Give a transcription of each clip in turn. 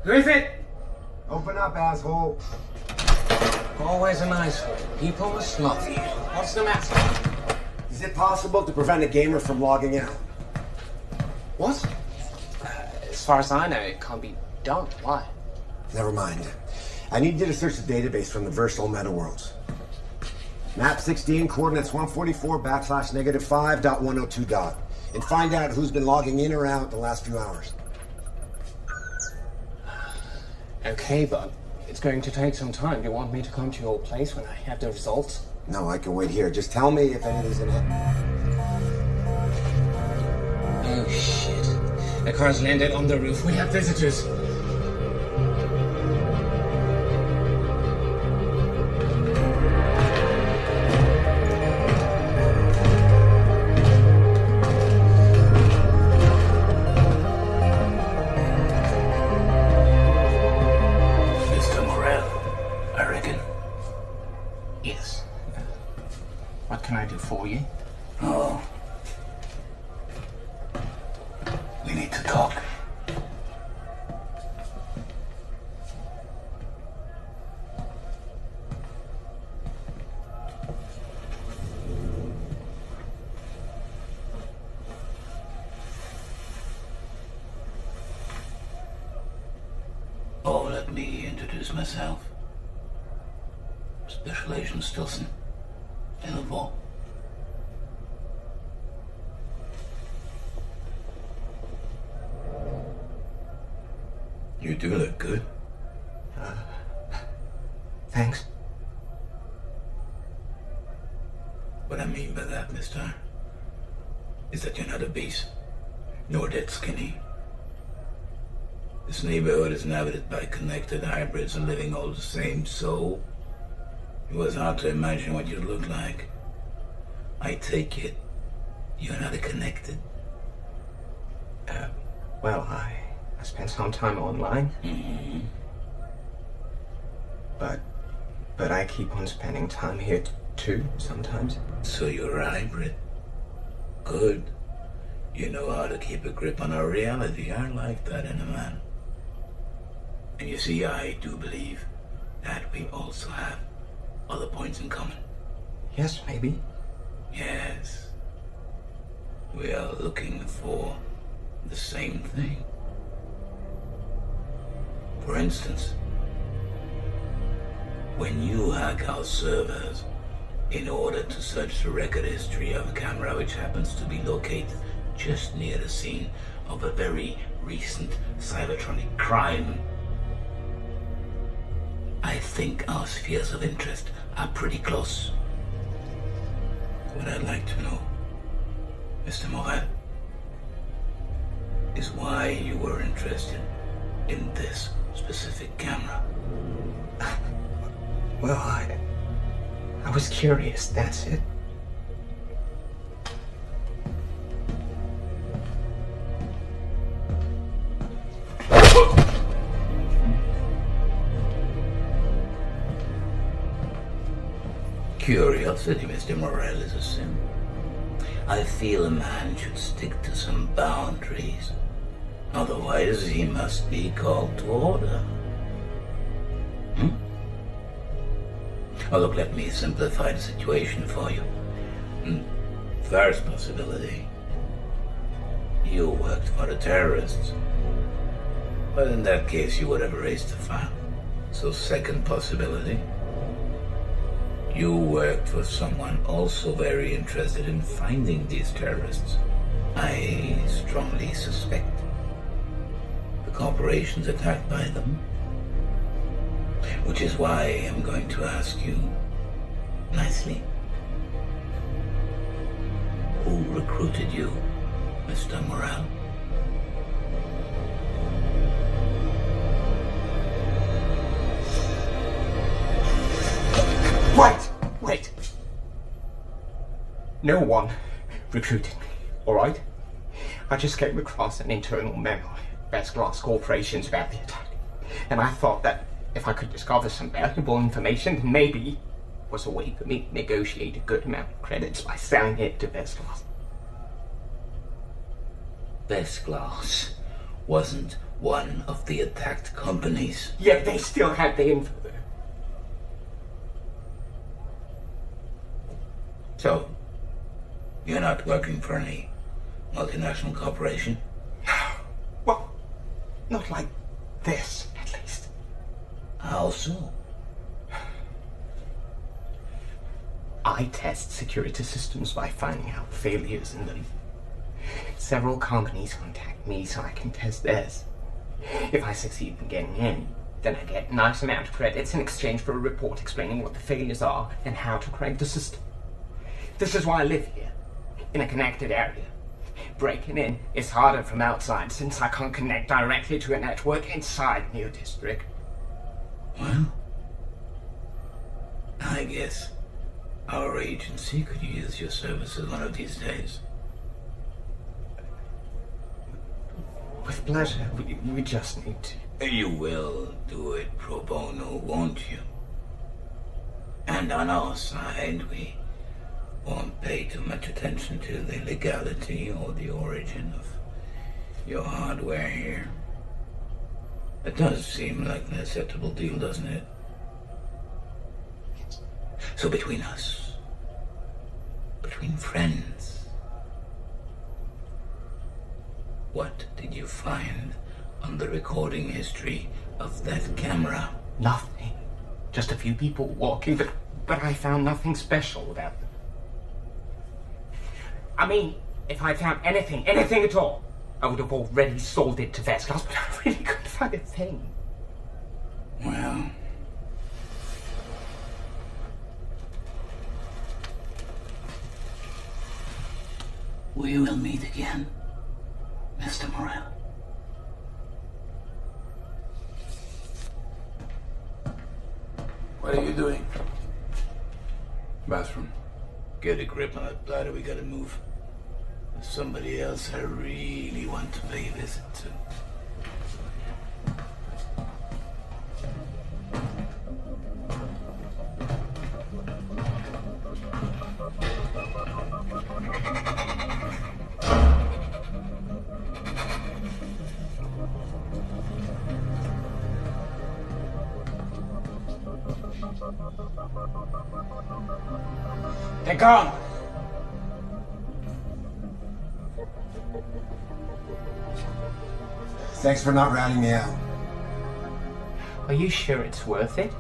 Who is it? Open up, asshole. Always an asshole. People must love you. What's the matter? Is it possible to prevent a gamer from logging out? What? As far as I know, it can't be done. Why? Never mind. I need you to search the database from the virtual meta worlds. Map 16, coordinates 144/-5.102. And find out who's been logging in or out the last few hours. Okay, but it's going to take some time. Do you want me to come to your place when I have the results? No, I can wait here. Just tell me if anything's in it. Oh, shit. The car's landed on the roof. We have visitors. What can I do for you? Oh. We need to talk. Oh, let me introduce myself. Special Agent Stilson. Vault. You do look good. Thanks. What I mean by that, mister, is that you're not obese, nor dead skinny. This neighborhood is inhabited by connected hybrids and living all the same, so it was hard to imagine what you'd look like. I take it you're not connected. Well, I spent some time online. Mm-hmm. But I keep on spending time here too, sometimes. So you're a hybrid. Good. You know how to keep a grip on our reality. I like that in a man. And you see, I do believe that we also have other points in common. Yes, maybe. Yes. We are looking for the same thing. For instance, when you hack our servers in order to search the record history of a camera which happens to be located just near the scene of a very recent cybertronic crime, I think our spheres of interest are pretty close. What I'd like to know, Mr. Morel, is why you were interested in this specific camera. Well, I was curious, that's it. Curiosity, Mr. Morel, is a sin. I feel a man should stick to some boundaries. Otherwise, he must be called to order. Oh, look, let me simplify the situation for you. First possibility. You worked for the terrorists. Well, in that case, you would have erased the file. So second possibility. You worked for someone also very interested in finding these terrorists. I strongly suspect the corporations attacked by them. Which is why I'm going to ask you nicely. Who recruited you, Mr. Morel? Wait. No one recruited me, all right? I just came across an internal memo at Best Glass Corporations about the attack. And I thought that if I could discover some valuable information, then maybe was a way for me to negotiate a good amount of credits by selling it to Best Glass. Best Glass wasn't one of the attacked companies. Yet they still had the info there. So, you're not working for any multinational corporation? Well, not like this, at least. How so? I test security systems by finding out failures in them. Several companies contact me so I can test theirs. If I succeed in getting in, then I get a nice amount of credits in exchange for a report explaining what the failures are and how to correct the system. This is why I live here, in a connected area. Breaking in is harder from outside since I can't connect directly to a network inside New District. Well, I guess our agency could use your services one of these days. With pleasure. We just need to. You will do it pro bono, won't you? And on our side, we won't pay too much attention to the legality or the origin of your hardware here. It does seem like an acceptable deal, doesn't it? So between us, between friends, what did you find on the recording history of that camera? Nothing. Just a few people walking, but I found nothing special about them. I mean, if I found anything at all, I would have already sold it to Vescas, but I really couldn't find a thing. Well, we will meet again, Mr. Morel. What are you doing? Bathroom. Get a grip on that bladder, we gotta move. There's somebody else I really want to pay a visit to. They're gone! Thanks for not ratting me out. Are you sure it's worth it?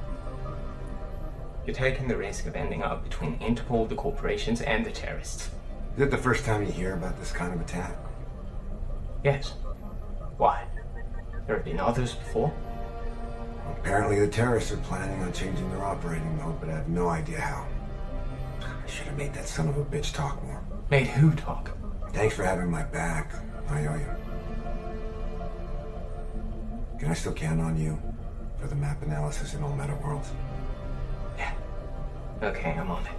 You're taking the risk of ending up between Interpol, the corporations, and the terrorists. Is it the first time you hear about this kind of attack? Yes. Why? There have been others before? Apparently the terrorists are planning on changing their operating mode, but I have no idea how. I should have made that son of a bitch talk more. Made who talk? Thanks for having my back. I owe you. Can I still count on you for the map analysis in all meta worlds? Yeah. Okay, I'm on it.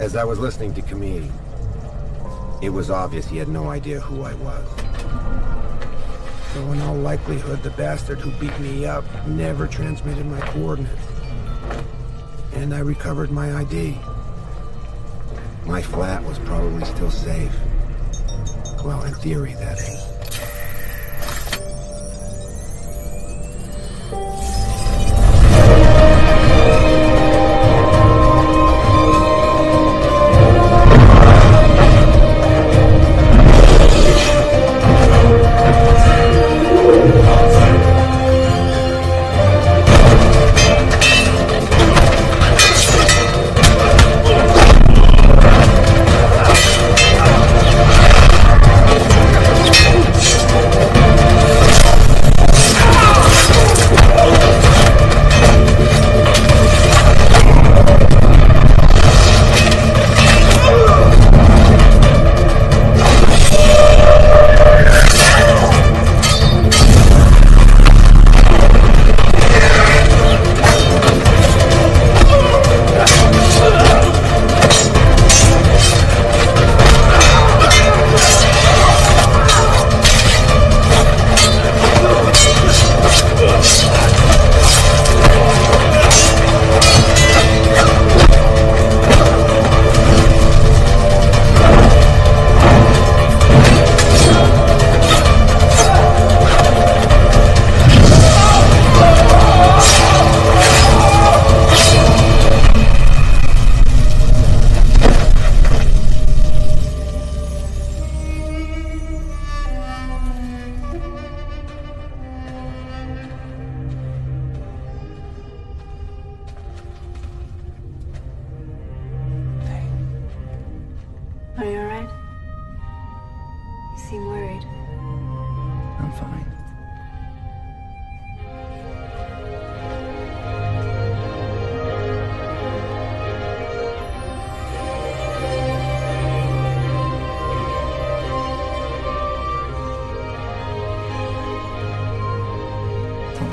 As I was listening to Camille, it was obvious he had no idea who I was. So in all likelihood, the bastard who beat me up never transmitted my coordinates. And I recovered my ID. My flat was probably still safe. Well, in theory, that is.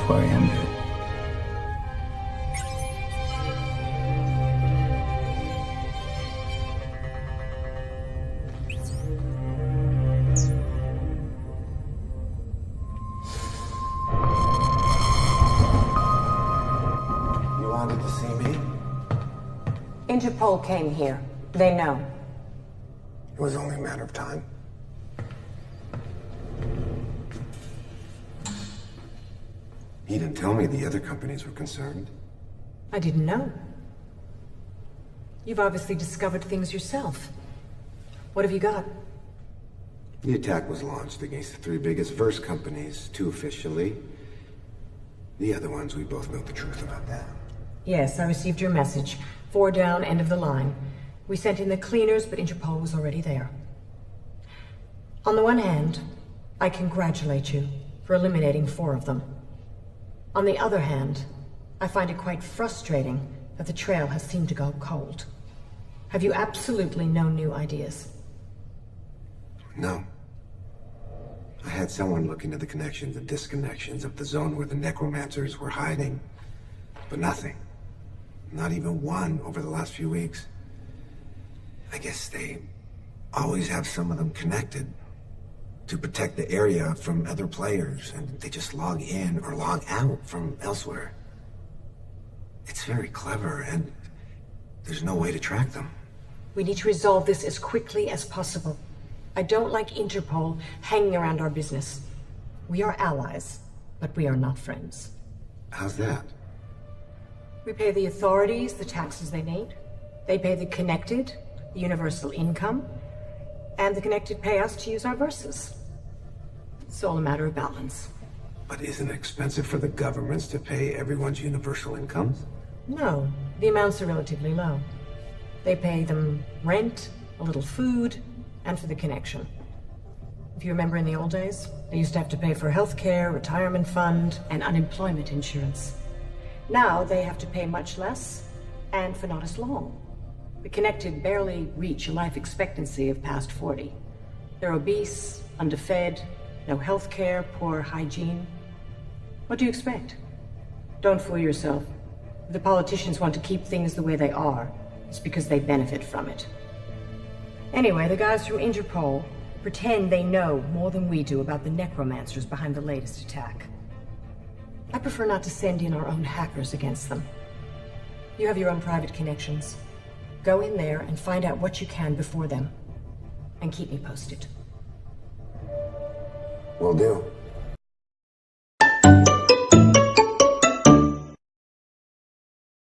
before I end it. You wanted to see me? Interpol came here. They know. It was only a matter of time. He didn't tell me the other companies were concerned. I didn't know. You've obviously discovered things yourself. What have you got? The attack was launched against the three biggest verse companies, two officially. The other ones, we both know the truth about that. Yes, I received your message. 4 down, end of the line. We sent in the cleaners, but Interpol was already there. On the one hand, I congratulate you for eliminating 4 of them. On the other hand, I find it quite frustrating that the trail has seemed to go cold. Have you absolutely no new ideas? No. I had someone look into the connections and disconnections of the zone where the necromancers were hiding, but nothing. Not even one over the last few weeks. I guess they always have some of them connected to protect the area from other players, and they just log in or log out from elsewhere. It's very clever, and there's no way to track them. We need to resolve this as quickly as possible. I don't like Interpol hanging around our business. We are allies, but we are not friends. How's that? We pay the authorities the taxes they need. They pay the connected the universal income, and the connected pay us to use our verses. It's all a matter of balance. But isn't it expensive for the governments to pay everyone's universal incomes? No, the amounts are relatively low. They pay them rent, a little food, and for the connection. If you remember in the old days, they used to have to pay for healthcare, retirement fund, and unemployment insurance. Now they have to pay much less, and for not as long. The connected barely reach a life expectancy of past 40. They're obese, underfed, no healthcare, poor hygiene. What do you expect? Don't fool yourself. If the politicians want to keep things the way they are, it's because they benefit from it. Anyway, the guys from Interpol pretend they know more than we do about the necromancers behind the latest attack. I prefer not to send in our own hackers against them. You have your own private connections. Go in there and find out what you can before them. And keep me posted. Will do.